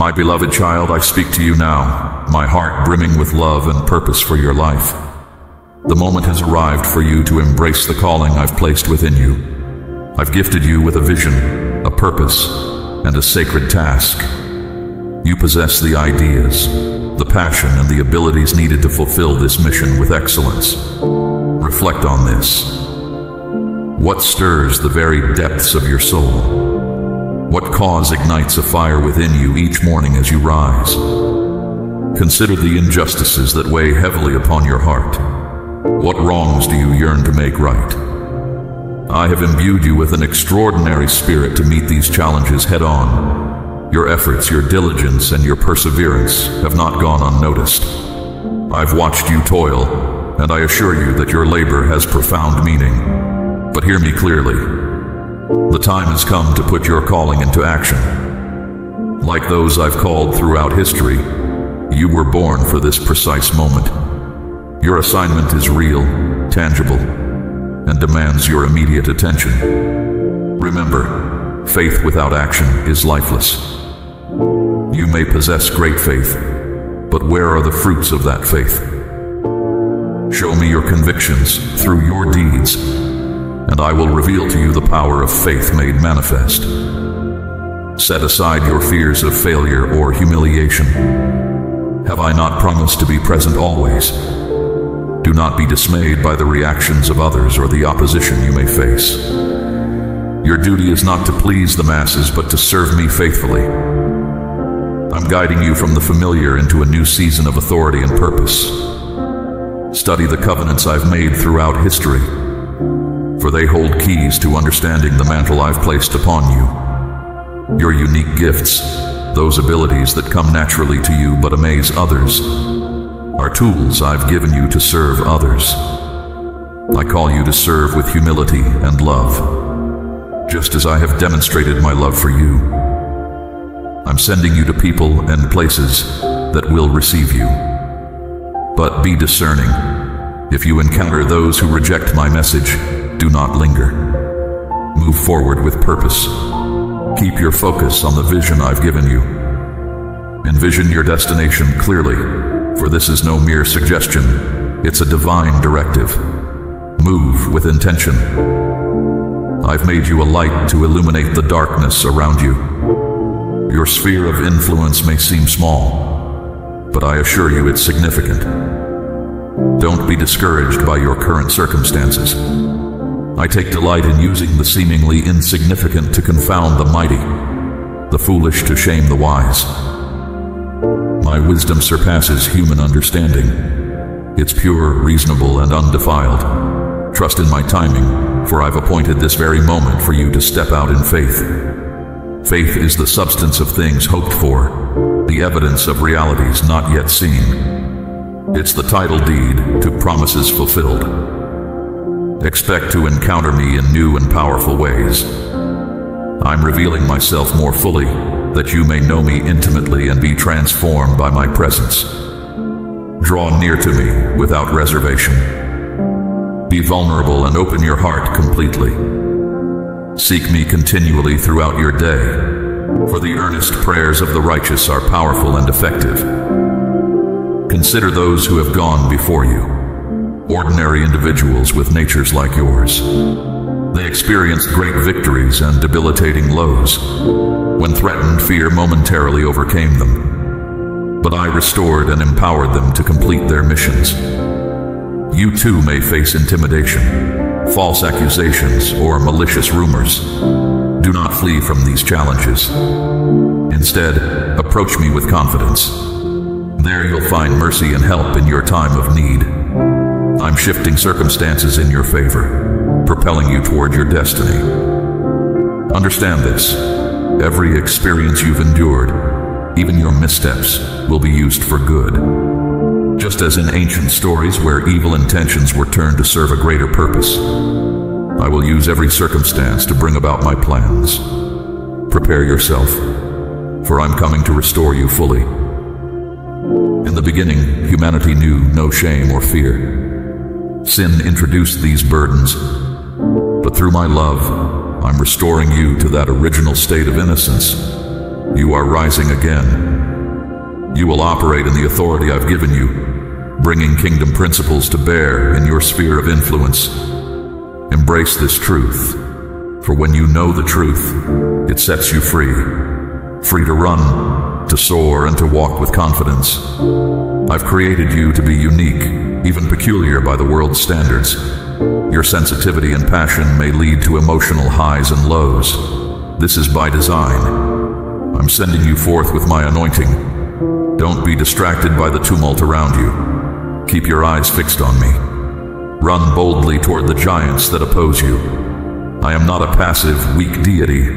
My beloved child, I speak to you now, my heart brimming with love and purpose for your life. The moment has arrived for you to embrace the calling I've placed within you. I've gifted you with a vision, a purpose, and a sacred task. You possess the ideas, the passion, and the abilities needed to fulfill this mission with excellence. Reflect on this. What stirs the very depths of your soul? What cause ignites a fire within you each morning as you rise? Consider the injustices that weigh heavily upon your heart. What wrongs do you yearn to make right? I have imbued you with an extraordinary spirit to meet these challenges head-on. Your efforts, your diligence, and your perseverance have not gone unnoticed. I've watched you toil, and I assure you that your labor has profound meaning. But hear me clearly. The time has come to put your calling into action. Like those I've called throughout history, you were born for this precise moment. Your assignment is real, tangible, and demands your immediate attention. Remember, faith without action is lifeless. You may possess great faith, but where are the fruits of that faith? Show me your convictions through your deeds, and I will reveal to you the power of faith made manifest. Set aside your fears of failure or humiliation. Have I not promised to be present always? Do not be dismayed by the reactions of others or the opposition you may face. Your duty is not to please the masses, but to serve me faithfully. I'm guiding you from the familiar into a new season of authority and purpose. Study the covenants I've made throughout history, for they hold keys to understanding the mantle I've placed upon you. Your unique gifts, those abilities that come naturally to you but amaze others, are tools I've given you to serve others. I call you to serve with humility and love, just as I have demonstrated my love for you. I'm sending you to people and places that will receive you. But be discerning. If you encounter those who reject my message, do not linger. Move forward with purpose. Keep your focus on the vision I've given you. Envision your destination clearly, for this is no mere suggestion, it's a divine directive. Move with intention. I've made you a light to illuminate the darkness around you. Your sphere of influence may seem small, but I assure you it's significant. Don't be discouraged by your current circumstances. I take delight in using the seemingly insignificant to confound the mighty, the foolish to shame the wise. My wisdom surpasses human understanding. It's pure, reasonable, and undefiled. Trust in my timing, for I've appointed this very moment for you to step out in faith. Faith is the substance of things hoped for, the evidence of realities not yet seen. It's the title deed to promises fulfilled. Expect to encounter me in new and powerful ways. I'm revealing myself more fully, that you may know me intimately and be transformed by my presence. Draw near to me without reservation. Be vulnerable and open your heart completely. Seek me continually throughout your day, for the earnest prayers of the righteous are powerful and effective. Consider those who have gone before you, ordinary individuals with natures like yours. They experienced great victories and debilitating lows. When threatened, fear momentarily overcame them, but I restored and empowered them to complete their missions. You too may face intimidation, false accusations, or malicious rumors. Do not flee from these challenges. Instead, approach me with confidence. There you'll find mercy and help in your time of need. I'm shifting circumstances in your favor, propelling you toward your destiny. Understand this. Every experience you've endured, even your missteps, will be used for good. Just as in ancient stories where evil intentions were turned to serve a greater purpose, I will use every circumstance to bring about my plans. Prepare yourself, for I'm coming to restore you fully. In the beginning, humanity knew no shame or fear. Sin introduced these burdens, but through my love, I'm restoring you to that original state of innocence. You are rising again, You will operate in the authority I've given you, bringing kingdom principles to bear in your sphere of influence. Embrace this truth, for when you know the truth, it sets you free. Free to run, to soar, and to walk with confidence. I've created you to be unique, even peculiar by the world's standards. Your sensitivity and passion may lead to emotional highs and lows. This is by design. I'm sending you forth with my anointing. Don't be distracted by the tumult around you. Keep your eyes fixed on me. Run boldly toward the giants that oppose you. I am not a passive, weak deity.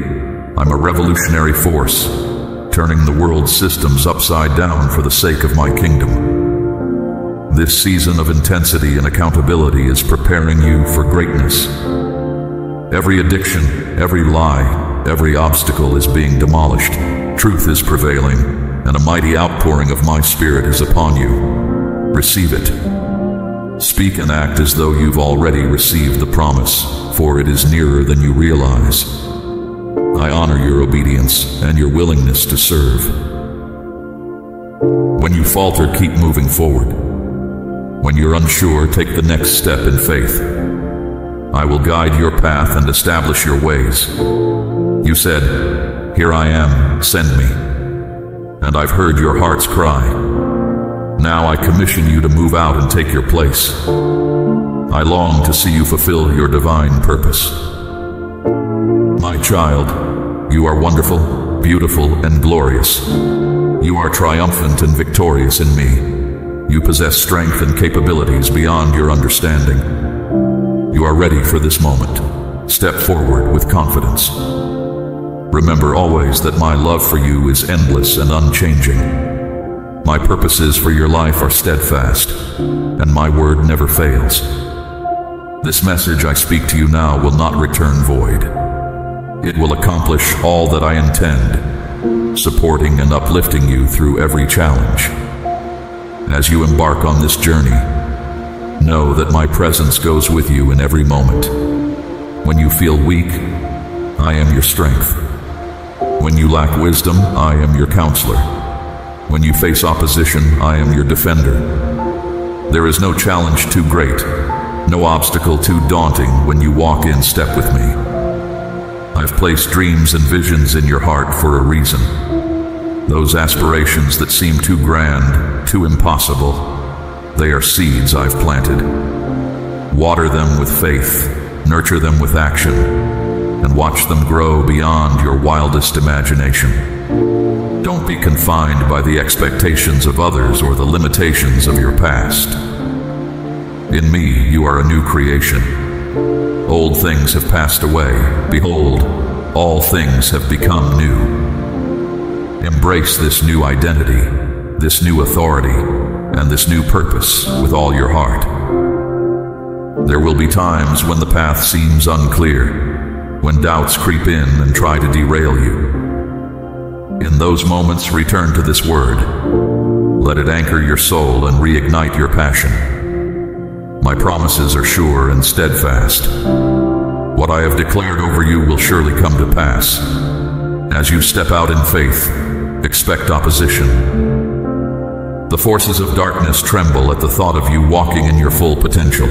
I'm a revolutionary force, turning the world's systems upside down for the sake of my kingdom. This season of intensity and accountability is preparing you for greatness. Every addiction, every lie, every obstacle is being demolished. Truth is prevailing, and a mighty outpouring of my spirit is upon you. Receive it. Speak and act as though you've already received the promise, for it is nearer than you realize. I honor your obedience and your willingness to serve. When you falter, keep moving forward. When you're unsure, take the next step in faith. I will guide your path and establish your ways. You said, "Here I am, send me." And I've heard your heart's cry. Now I commission you to move out and take your place. I long to see you fulfill your divine purpose. My child, you are wonderful, beautiful, and glorious. You are triumphant and victorious in me. You possess strength and capabilities beyond your understanding. You are ready for this moment. Step forward with confidence. Remember always that my love for you is endless and unchanging. My purposes for your life are steadfast, and my word never fails. This message I speak to you now will not return void. It will accomplish all that I intend, supporting and uplifting you through every challenge. As you embark on this journey, know that my presence goes with you in every moment. When you feel weak, I am your strength. When you lack wisdom, I am your counselor. When you face opposition, I am your defender. There is no challenge too great, no obstacle too daunting when you walk in step with me. I've placed dreams and visions in your heart for a reason. Those aspirations that seem too grand, too impossible, they are seeds I've planted. Water them with faith, nurture them with action, and watch them grow beyond your wildest imagination. Don't be confined by the expectations of others or the limitations of your past. In me, you are a new creation. Old things have passed away. Behold, all things have become new. Embrace this new identity, this new authority, and this new purpose with all your heart. There will be times when the path seems unclear, when doubts creep in and try to derail you. In those moments, return to this word. Let it anchor your soul and reignite your passion. My promises are sure and steadfast. What I have declared over you will surely come to pass. As you step out in faith, expect opposition. The forces of darkness tremble at the thought of you walking in your full potential.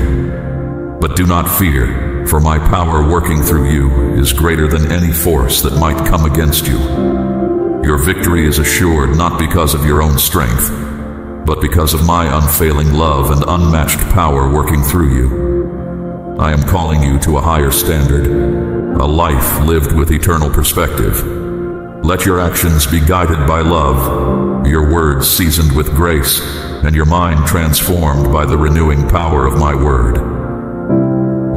But do not fear, for my power working through you is greater than any force that might come against you. Your victory is assured not because of your own strength, but because of my unfailing love and unmatched power working through you. I am calling you to a higher standard, a life lived with eternal perspective. Let your actions be guided by love, your words seasoned with grace, and your mind transformed by the renewing power of my word.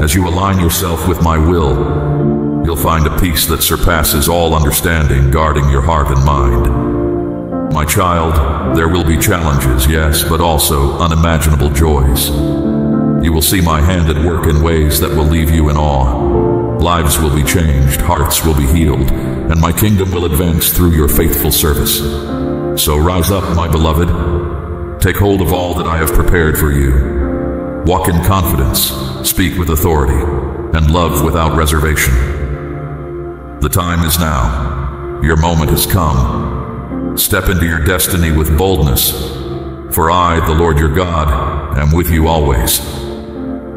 As you align yourself with my will, you'll find a peace that surpasses all understanding, guarding your heart and mind. My child, there will be challenges, yes, but also unimaginable joys. You will see my hand at work in ways that will leave you in awe. Lives will be changed, hearts will be healed, and my kingdom will advance through your faithful service. So rise up, my beloved. Take hold of all that I have prepared for you. Walk in confidence, speak with authority, and love without reservation. The time is now. Your moment has come. Step into your destiny with boldness, for I, the Lord your God, am with you always.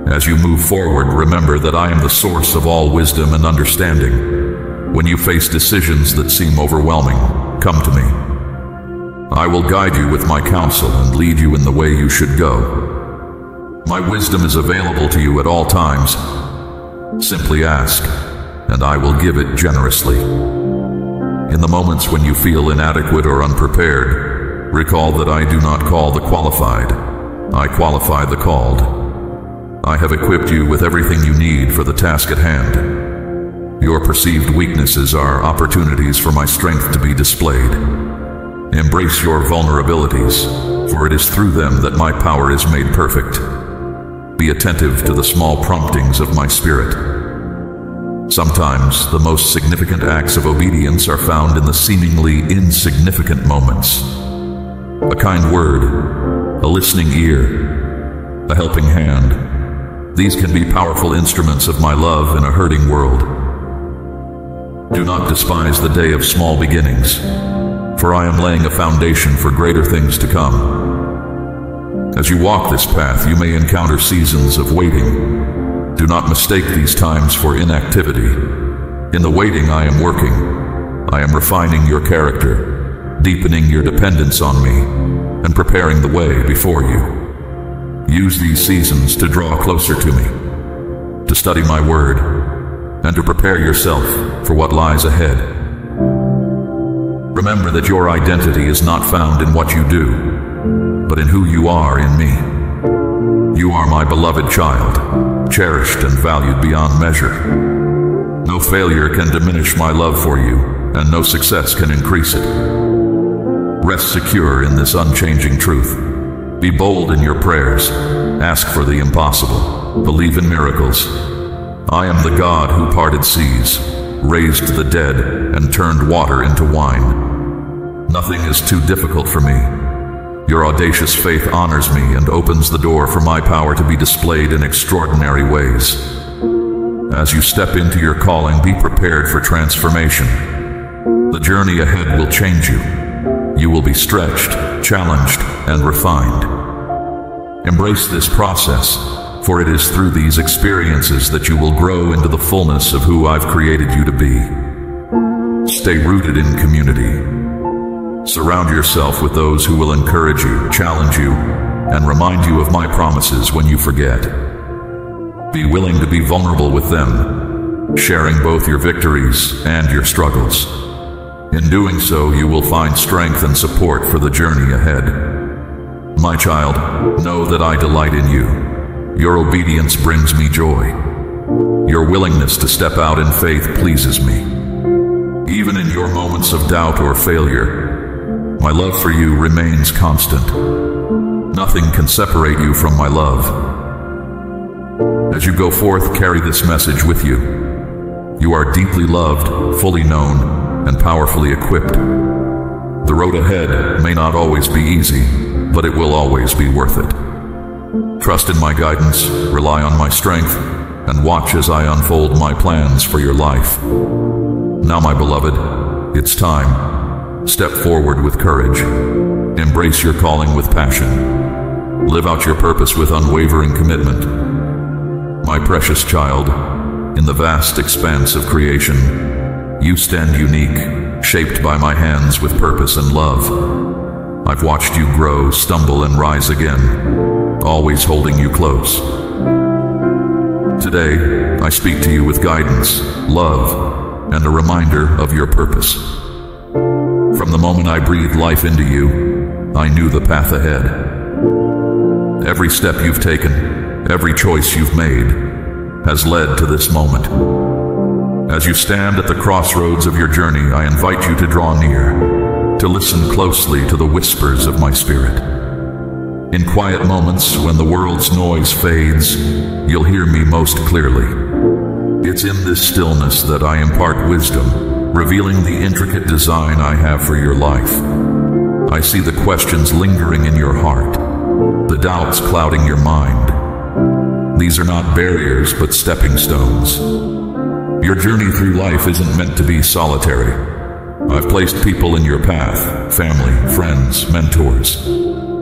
As you move forward, remember that I am the source of all wisdom and understanding. When you face decisions that seem overwhelming, come to me. I will guide you with my counsel and lead you in the way you should go. My wisdom is available to you at all times. Simply ask, and I will give it generously. In the moments when you feel inadequate or unprepared, recall that I do not call the qualified, I qualify the called. I have equipped you with everything you need for the task at hand. Your perceived weaknesses are opportunities for my strength to be displayed. Embrace your vulnerabilities, for it is through them that my power is made perfect. Be attentive to the small promptings of my spirit. Sometimes the most significant acts of obedience are found in the seemingly insignificant moments. A kind word, a listening ear, a helping hand. These can be powerful instruments of my love in a hurting world. Do not despise the day of small beginnings, for I am laying a foundation for greater things to come. As you walk this path, you may encounter seasons of waiting. Do not mistake these times for inactivity. In the waiting, I am working. I am refining your character, deepening your dependence on me, and preparing the way before you. Use these seasons to draw closer to me, to study my word, and to prepare yourself for what lies ahead. Remember that your identity is not found in what you do, but in who you are in me. You are my beloved child, cherished and valued beyond measure. No failure can diminish my love for you, and no success can increase it. Rest secure in this unchanging truth. Be bold in your prayers. Ask for the impossible. Believe in miracles. I am the God who parted seas, raised the dead, and turned water into wine. Nothing is too difficult for me. Your audacious faith honors me and opens the door for my power to be displayed in extraordinary ways. As you step into your calling, be prepared for transformation. The journey ahead will change you. You will be stretched, challenged, and refined. Embrace this process, for it is through these experiences that you will grow into the fullness of who I've created you to be. Stay rooted in community. Surround yourself with those who will encourage you, challenge you, and remind you of my promises when you forget. Be willing to be vulnerable with them, sharing both your victories and your struggles. In doing so, you will find strength and support for the journey ahead. My child, know that I delight in you. Your obedience brings me joy. Your willingness to step out in faith pleases me. Even in your moments of doubt or failure, my love for you remains constant. Nothing can separate you from my love. As you go forth, carry this message with you. You are deeply loved, fully known, and powerfully equipped. The road ahead may not always be easy, but it will always be worth it. Trust in my guidance, rely on my strength, and watch as I unfold my plans for your life. Now, my beloved, it's time. Step forward with courage. Embrace your calling with passion. Live out your purpose with unwavering commitment. My precious child, in the vast expanse of creation, you stand unique, shaped by my hands with purpose and love. I've watched you grow, stumble, and rise again, always holding you close. Today, I speak to you with guidance, love, and a reminder of your purpose. From the moment I breathed life into you, I knew the path ahead. Every step you've taken, every choice you've made, has led to this moment. As you stand at the crossroads of your journey, I invite you to draw near, to listen closely to the whispers of my spirit. In quiet moments, when the world's noise fades, you'll hear me most clearly. It's in this stillness that I impart wisdom, revealing the intricate design I have for your life. I see the questions lingering in your heart, the doubts clouding your mind. These are not barriers, but stepping stones. Your journey through life isn't meant to be solitary. I've placed people in your path, family, friends, mentors,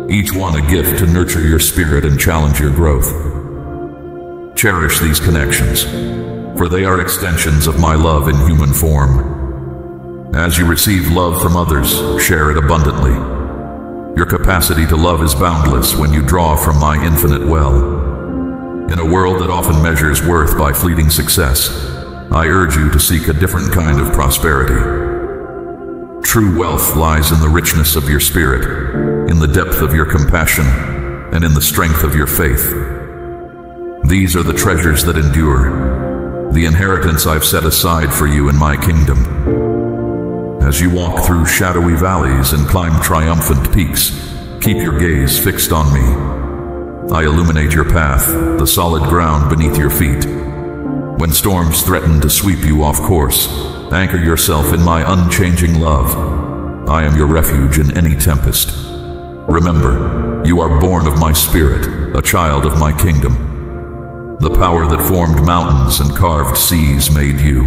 each one a gift to nurture your spirit and challenge your growth. Cherish these connections, for they are extensions of my love in human form. As you receive love from others, share it abundantly. Your capacity to love is boundless when you draw from my infinite well. In a world that often measures worth by fleeting success, I urge you to seek a different kind of prosperity. True wealth lies in the richness of your spirit, in the depth of your compassion, and in the strength of your faith. These are the treasures that endure, the inheritance I've set aside for you in my kingdom. As you walk through shadowy valleys and climb triumphant peaks, keep your gaze fixed on me. I illuminate your path, the solid ground beneath your feet. When storms threaten to sweep you off course, anchor yourself in my unchanging love. I am your refuge in any tempest. Remember, you are born of my spirit, a child of my kingdom. The power that formed mountains and carved seas made you.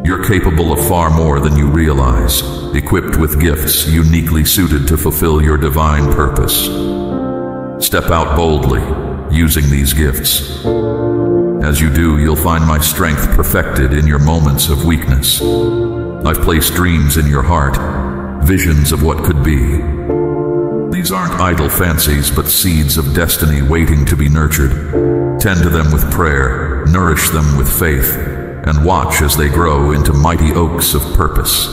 You're capable of far more than you realize, equipped with gifts uniquely suited to fulfill your divine purpose. Step out boldly, using these gifts. As you do, you'll find my strength perfected in your moments of weakness. I've placed dreams in your heart, visions of what could be. These aren't idle fancies, but seeds of destiny waiting to be nurtured. Tend to them with prayer, nourish them with faith, and watch as they grow into mighty oaks of purpose.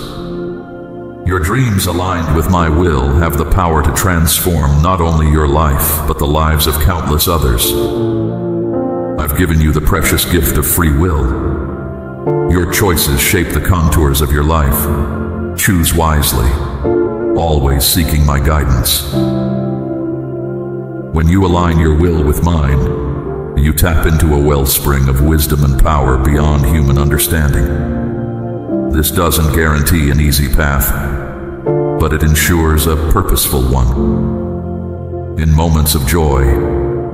Your dreams aligned with my will have the power to transform not only your life, but the lives of countless others. I've given you the precious gift of free will. Your choices shape the contours of your life. Choose wisely, always seeking my guidance. When you align your will with mine, you tap into a wellspring of wisdom and power beyond human understanding. This doesn't guarantee an easy path, but it ensures a purposeful one. In moments of joy,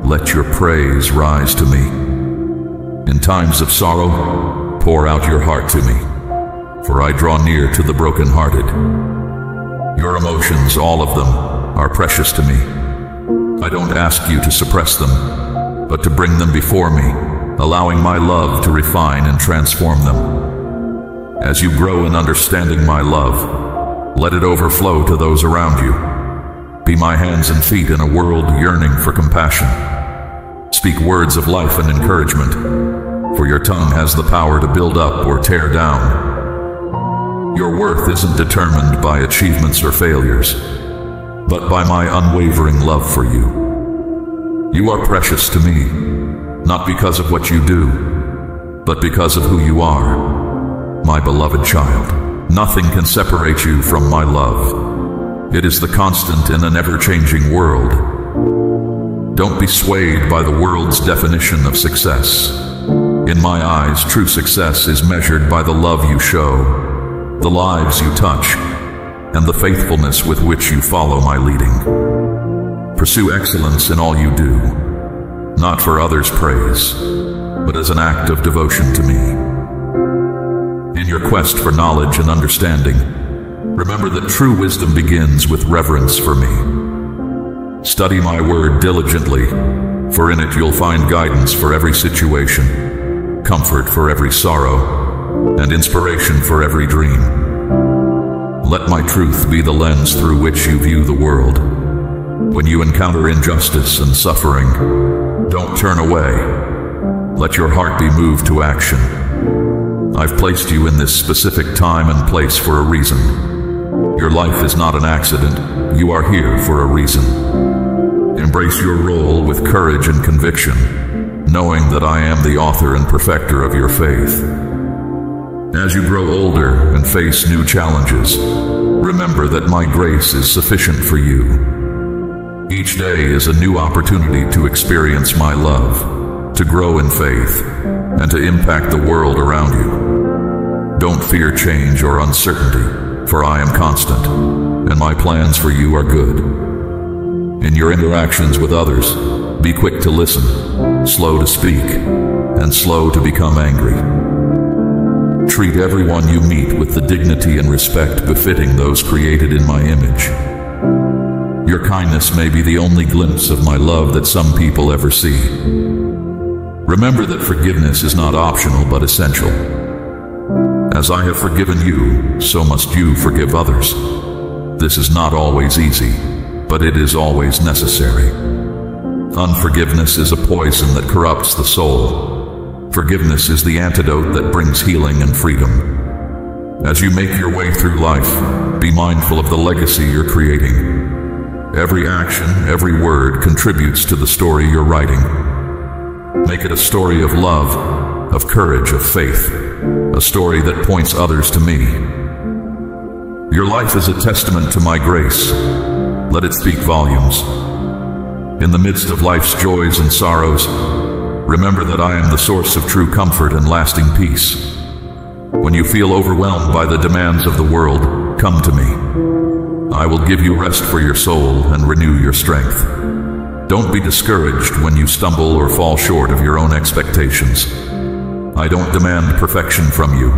let your praise rise to me. In times of sorrow, pour out your heart to me, for I draw near to the brokenhearted. Your emotions, all of them, are precious to me. I don't ask you to suppress them, but to bring them before me, allowing my love to refine and transform them. As you grow in understanding my love, let it overflow to those around you. Be my hands and feet in a world yearning for compassion. Speak words of life and encouragement, for your tongue has the power to build up or tear down. Your worth isn't determined by achievements or failures, but by my unwavering love for you. You are precious to me, not because of what you do, but because of who you are, my beloved child. Nothing can separate you from my love. It is the constant in an ever-changing world. Don't be swayed by the world's definition of success. In my eyes, true success is measured by the love you show, the lives you touch, and the faithfulness with which you follow my leading. Pursue excellence in all you do, not for others' praise, but as an act of devotion to me. In your quest for knowledge and understanding, remember that true wisdom begins with reverence for me. Study my word diligently, for in it you'll find guidance for every situation, comfort for every sorrow, and inspiration for every dream. Let my truth be the lens through which you view the world. When you encounter injustice and suffering, don't turn away. Let your heart be moved to action. I've placed you in this specific time and place for a reason. Your life is not an accident. You are here for a reason. Embrace your role with courage and conviction, knowing that I am the author and perfecter of your faith. As you grow older and face new challenges, remember that my grace is sufficient for you. Each day is a new opportunity to experience my love, to grow in faith, and to impact the world around you. Don't fear change or uncertainty, for I am constant, and my plans for you are good. In your interactions with others, be quick to listen, slow to speak, and slow to become angry. Treat everyone you meet with the dignity and respect befitting those created in my image. Your kindness may be the only glimpse of my love that some people ever see. Remember that forgiveness is not optional but essential. As I have forgiven you, so must you forgive others. This is not always easy, but it is always necessary. Unforgiveness is a poison that corrupts the soul. Forgiveness is the antidote that brings healing and freedom. As you make your way through life, be mindful of the legacy you're creating. Every action, every word contributes to the story you're writing. Make it a story of love, of courage, of faith, a story that points others to me. Your life is a testament to my grace. Let it speak volumes. In the midst of life's joys and sorrows, remember that I am the source of true comfort and lasting peace. When you feel overwhelmed by the demands of the world, come to me. I will give you rest for your soul and renew your strength. Don't be discouraged when you stumble or fall short of your own expectations. I don't demand perfection from you,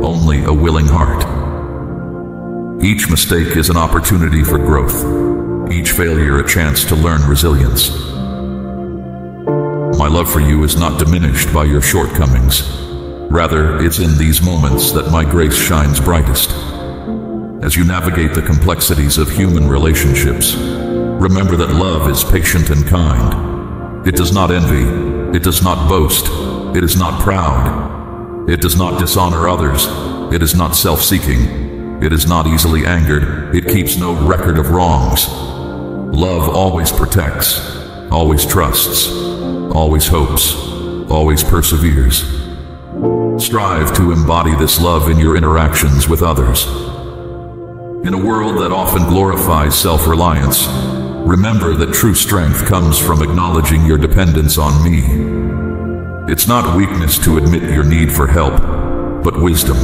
only a willing heart. Each mistake is an opportunity for growth, each failure a chance to learn resilience. My love for you is not diminished by your shortcomings. Rather, it's in these moments that my grace shines brightest. As you navigate the complexities of human relationships, remember that love is patient and kind. It does not envy, it does not boast, it is not proud, it does not dishonor others, it is not self-seeking, it is not easily angered, it keeps no record of wrongs. Love always protects, always trusts, always hopes, always perseveres. Strive to embody this love in your interactions with others. In a world that often glorifies self-reliance, remember that true strength comes from acknowledging your dependence on me. It's not weakness to admit your need for help, but wisdom.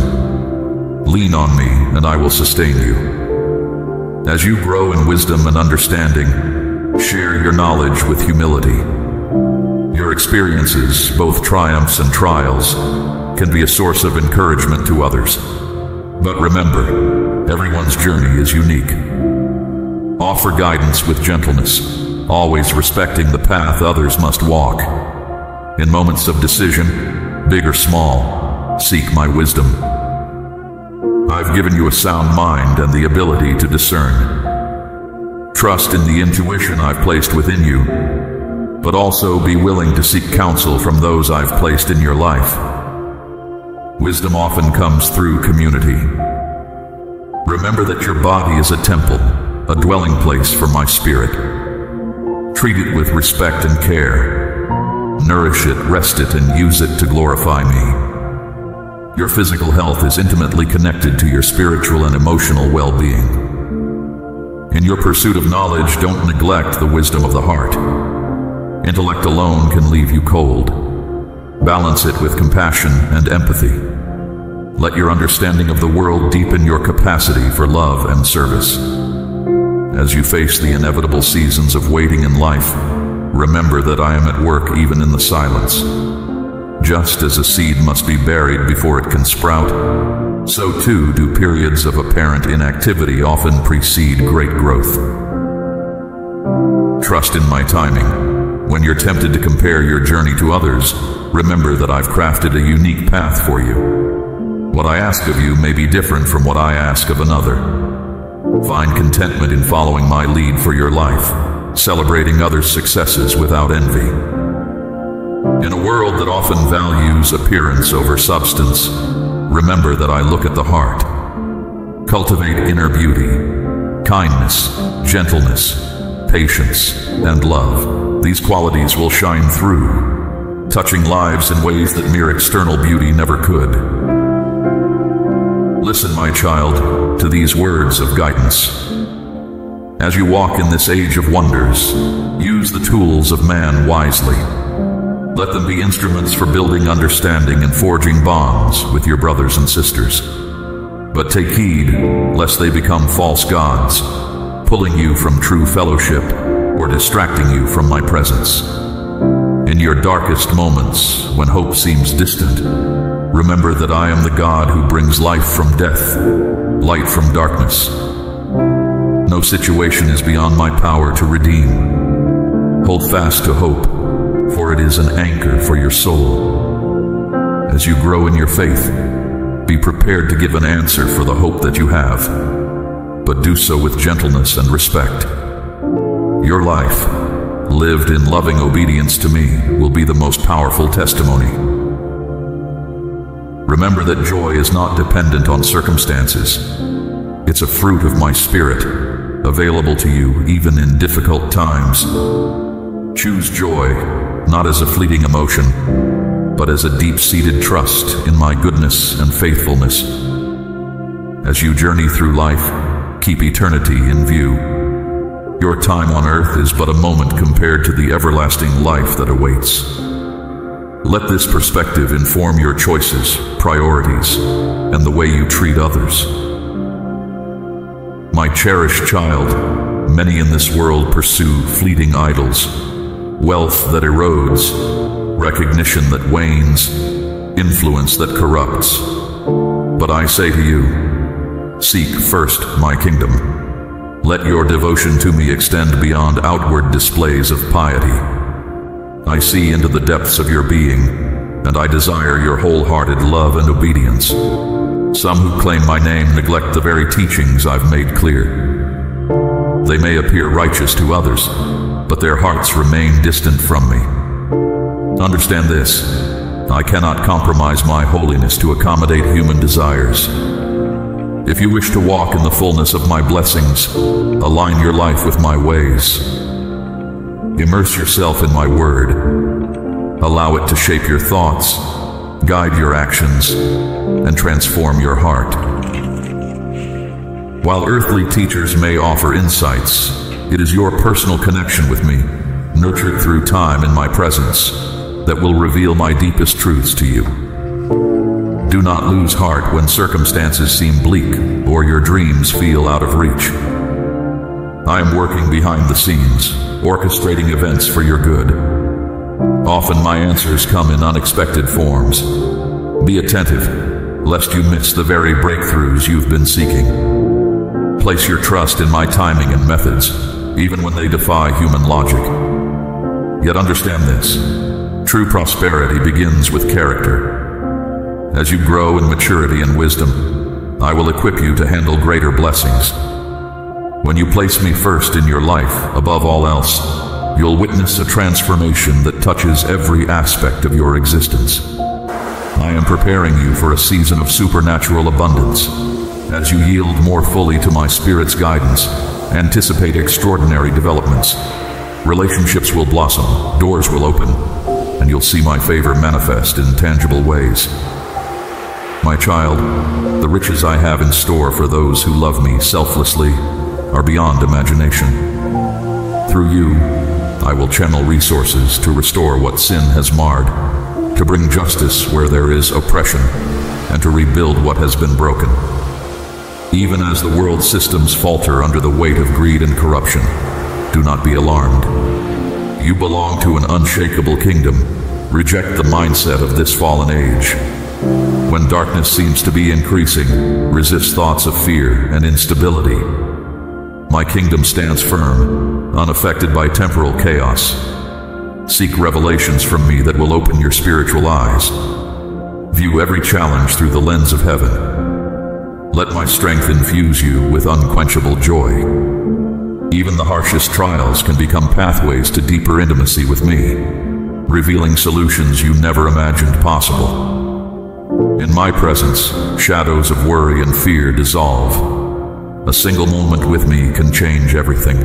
Lean on me, and I will sustain you. As you grow in wisdom and understanding, share your knowledge with humility. Your experiences, both triumphs and trials, can be a source of encouragement to others. But remember, everyone's journey is unique. Offer guidance with gentleness, always respecting the path others must walk. In moments of decision, big or small, seek my wisdom. I've given you a sound mind and the ability to discern. Trust in the intuition I've placed within you, but also be willing to seek counsel from those I've placed in your life. Wisdom often comes through community. Remember that your body is a temple, a dwelling place for my spirit. Treat it with respect and care. Nourish it, rest it, and use it to glorify me. Your physical health is intimately connected to your spiritual and emotional well-being. In your pursuit of knowledge, don't neglect the wisdom of the heart. Intellect alone can leave you cold. Balance it with compassion and empathy. Let your understanding of the world deepen your capacity for love and service. As you face the inevitable seasons of waiting in life, remember that I am at work even in the silence. Just as a seed must be buried before it can sprout, so too do periods of apparent inactivity often precede great growth. Trust in my timing. When you're tempted to compare your journey to others, remember that I've crafted a unique path for you. What I ask of you may be different from what I ask of another. Find contentment in following my lead for your life, celebrating others' successes without envy. In a world that often values appearance over substance, remember that I look at the heart. Cultivate inner beauty, kindness, gentleness, patience, and love. These qualities will shine through, touching lives in ways that mere external beauty never could. Listen, my child, to these words of guidance. As you walk in this age of wonders, use the tools of man wisely. Let them be instruments for building understanding and forging bonds with your brothers and sisters. But take heed, lest they become false gods, pulling you from true fellowship or distracting you from my presence. In your darkest moments, when hope seems distant, Remember that I am the God who brings life from death, light from darkness. No situation is beyond my power to redeem. Hold fast to hope, for it is an anchor for your soul. As you grow in your faith, be prepared to give an answer for the hope that you have, but do so with gentleness and respect. Your life, lived in loving obedience to me, will be the most powerful testimony. Remember that joy is not dependent on circumstances. It's a fruit of my spirit, available to you even in difficult times. Choose joy, not as a fleeting emotion, but as a deep-seated trust in my goodness and faithfulness. As you journey through life, keep eternity in view. Your time on earth is but a moment compared to the everlasting life that awaits. Let this perspective inform your choices, priorities, and the way you treat others. My cherished child, many in this world pursue fleeting idols, wealth that erodes, recognition that wanes, influence that corrupts. But I say to you, seek first my kingdom. Let your devotion to me extend beyond outward displays of piety. I see into the depths of your being, and I desire your wholehearted love and obedience. Some who claim my name neglect the very teachings I've made clear. They may appear righteous to others, but their hearts remain distant from me. Understand this, I cannot compromise my holiness to accommodate human desires. If you wish to walk in the fullness of my blessings, align your life with my ways. Immerse yourself in my word. Allow it to shape your thoughts, guide your actions, and transform your heart. While earthly teachers may offer insights, it is your personal connection with me, nurtured through time in my presence, that will reveal my deepest truths to you. Do not lose heart when circumstances seem bleak or your dreams feel out of reach. I am working behind the scenes, orchestrating events for your good. Often my answers come in unexpected forms. Be attentive, lest you miss the very breakthroughs you've been seeking. Place your trust in my timing and methods, even when they defy human logic. Yet understand this, true prosperity begins with character. As you grow in maturity and wisdom, I will equip you to handle greater blessings. When you place me first in your life, above all else, you'll witness a transformation that touches every aspect of your existence. I am preparing you for a season of supernatural abundance. As you yield more fully to my Spirit's guidance, anticipate extraordinary developments. Relationships will blossom, doors will open, and you'll see my favor manifest in tangible ways. My child, the riches I have in store for those who love me selflessly are beyond imagination. Through you, I will channel resources to restore what sin has marred, to bring justice where there is oppression, and to rebuild what has been broken. Even as the world systems falter under the weight of greed and corruption, do not be alarmed. You belong to an unshakable kingdom. Reject the mindset of this fallen age. When darkness seems to be increasing, resist thoughts of fear and instability. My kingdom stands firm, unaffected by temporal chaos. Seek revelations from me that will open your spiritual eyes. View every challenge through the lens of heaven. Let my strength infuse you with unquenchable joy. Even the harshest trials can become pathways to deeper intimacy with me, revealing solutions you never imagined possible. In my presence, shadows of worry and fear dissolve. A single moment with me can change everything.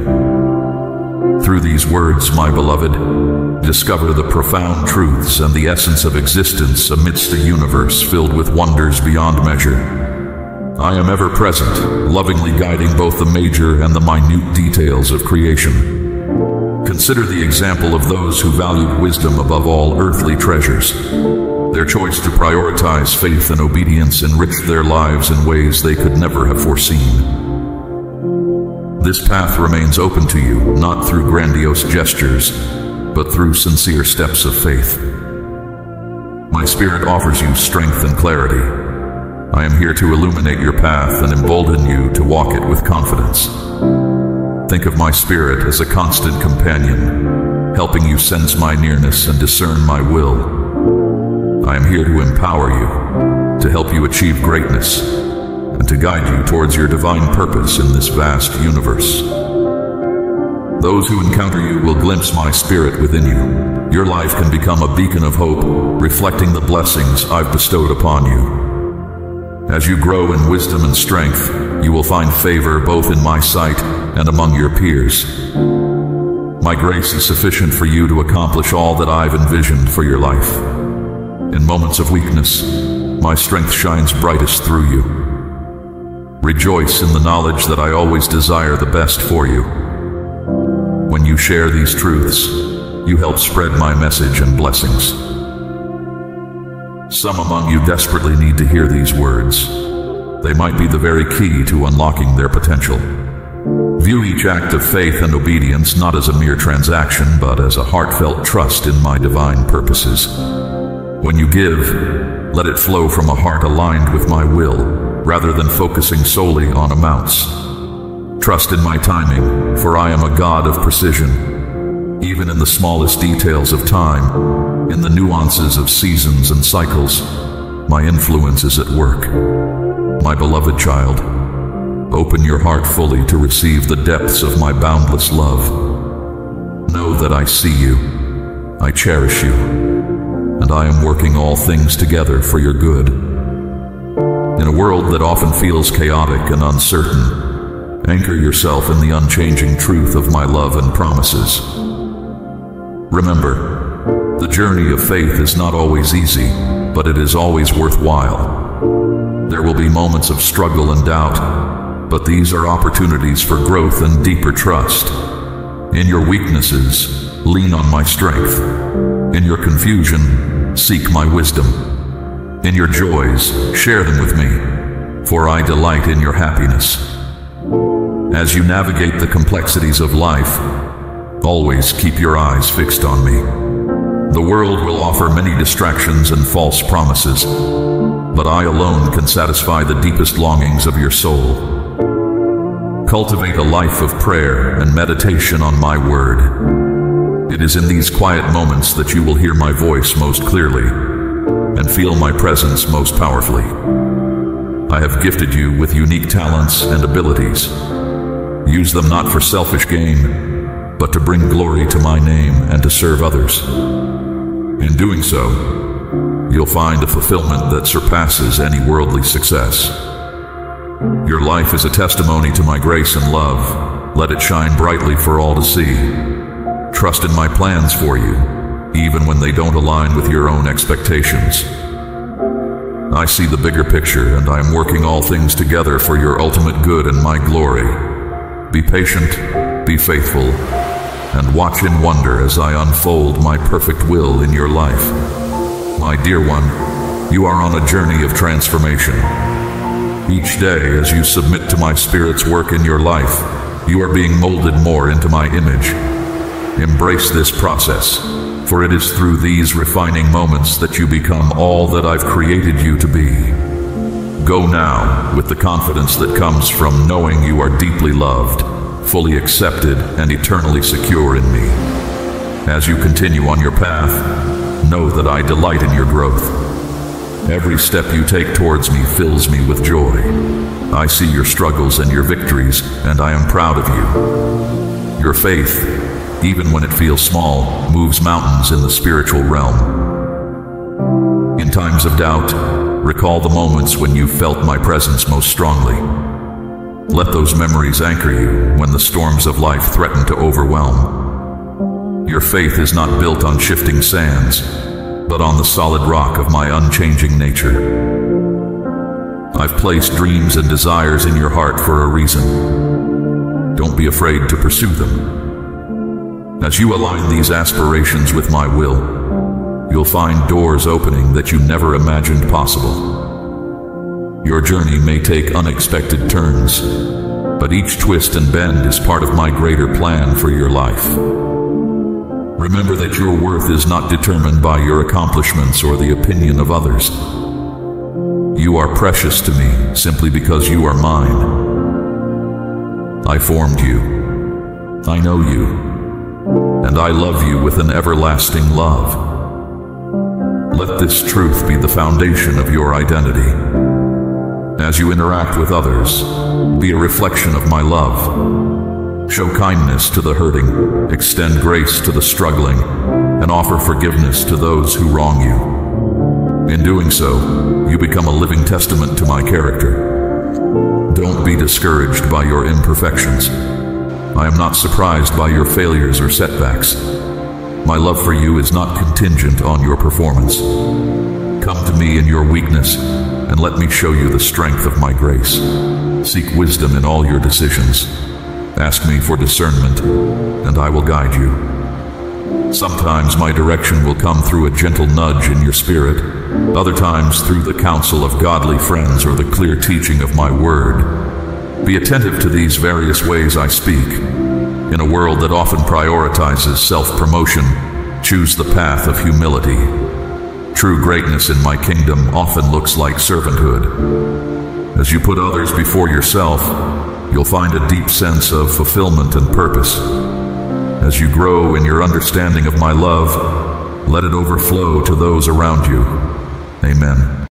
Through these words, my beloved, discover the profound truths and the essence of existence amidst a universe filled with wonders beyond measure. I am ever present, lovingly guiding both the major and the minute details of creation. Consider the example of those who valued wisdom above all earthly treasures. Their choice to prioritize faith and obedience enriched their lives in ways they could never have foreseen. This path remains open to you, not through grandiose gestures, but through sincere steps of faith. My spirit offers you strength and clarity. I am here to illuminate your path and embolden you to walk it with confidence. Think of my spirit as a constant companion, helping you sense my nearness and discern my will. I am here to empower you, to help you achieve greatness, and to guide you towards your divine purpose in this vast universe. Those who encounter you will glimpse my spirit within you. Your life can become a beacon of hope, reflecting the blessings I've bestowed upon you. As you grow in wisdom and strength, you will find favor both in my sight and among your peers. My grace is sufficient for you to accomplish all that I've envisioned for your life. In moments of weakness, my strength shines brightest through you. Rejoice in the knowledge that I always desire the best for you. When you share these truths, you help spread my message and blessings. Some among you desperately need to hear these words. They might be the very key to unlocking their potential. View each act of faith and obedience not as a mere transaction, but as a heartfelt trust in my divine purposes. When you give, let it flow from a heart aligned with my will, rather than focusing solely on amounts. Trust in my timing, for I am a God of precision. Even in the smallest details of time, in the nuances of seasons and cycles, my influence is at work. My beloved child, open your heart fully to receive the depths of my boundless love. Know that I see you, I cherish you, and I am working all things together for your good. In a world that often feels chaotic and uncertain, anchor yourself in the unchanging truth of my love and promises. Remember, the journey of faith is not always easy, but it is always worthwhile. There will be moments of struggle and doubt, but these are opportunities for growth and deeper trust. In your weaknesses, lean on my strength. In your confusion, seek my wisdom. In your joys, share them with me, for I delight in your happiness. As you navigate the complexities of life, always keep your eyes fixed on me. The world will offer many distractions and false promises, but I alone can satisfy the deepest longings of your soul. Cultivate a life of prayer and meditation on my word. It is in these quiet moments that you will hear my voice most clearly and feel my presence most powerfully. I have gifted you with unique talents and abilities. Use them not for selfish gain, but to bring glory to my name and to serve others. In doing so, you'll find a fulfillment that surpasses any worldly success. Your life is a testimony to my grace and love. Let it shine brightly for all to see. Trust in my plans for you, even when they don't align with your own expectations. I see the bigger picture, and I am working all things together for your ultimate good and my glory. Be patient, be faithful, and watch in wonder as I unfold my perfect will in your life. My dear one, you are on a journey of transformation. Each day, as you submit to my Spirit's work in your life, you are being molded more into my image. Embrace this process, for it is through these refining moments that you become all that I've created you to be. Go now with the confidence that comes from knowing you are deeply loved, fully accepted, and eternally secure in me. As you continue on your path, know that I delight in your growth. Every step you take towards me fills me with joy. I see your struggles and your victories, and I am proud of you. Your faith, even when it feels small, moves mountains in the spiritual realm. In times of doubt, recall the moments when you felt my presence most strongly. Let those memories anchor you when the storms of life threaten to overwhelm. Your faith is not built on shifting sands, but on the solid rock of my unchanging nature. I've placed dreams and desires in your heart for a reason. Don't be afraid to pursue them. As you align these aspirations with my will, you'll find doors opening that you never imagined possible. Your journey may take unexpected turns, but each twist and bend is part of my greater plan for your life. Remember that your worth is not determined by your accomplishments or the opinion of others. You are precious to me simply because you are mine. I formed you. I know you. And I love you with an everlasting love. Let this truth be the foundation of your identity. As you interact with others, be a reflection of my love. Show kindness to the hurting, extend grace to the struggling, and offer forgiveness to those who wrong you. In doing so, you become a living testament to my character. Don't be discouraged by your imperfections. I am not surprised by your failures or setbacks. My love for you is not contingent on your performance. Come to me in your weakness, and let me show you the strength of my grace. Seek wisdom in all your decisions. Ask me for discernment, and I will guide you. Sometimes my direction will come through a gentle nudge in your spirit, other times through the counsel of godly friends or the clear teaching of my word. Be attentive to these various ways I speak. In a world that often prioritizes self-promotion, choose the path of humility. True greatness in my kingdom often looks like servanthood. As you put others before yourself, you'll find a deep sense of fulfillment and purpose. As you grow in your understanding of my love, let it overflow to those around you. Amen.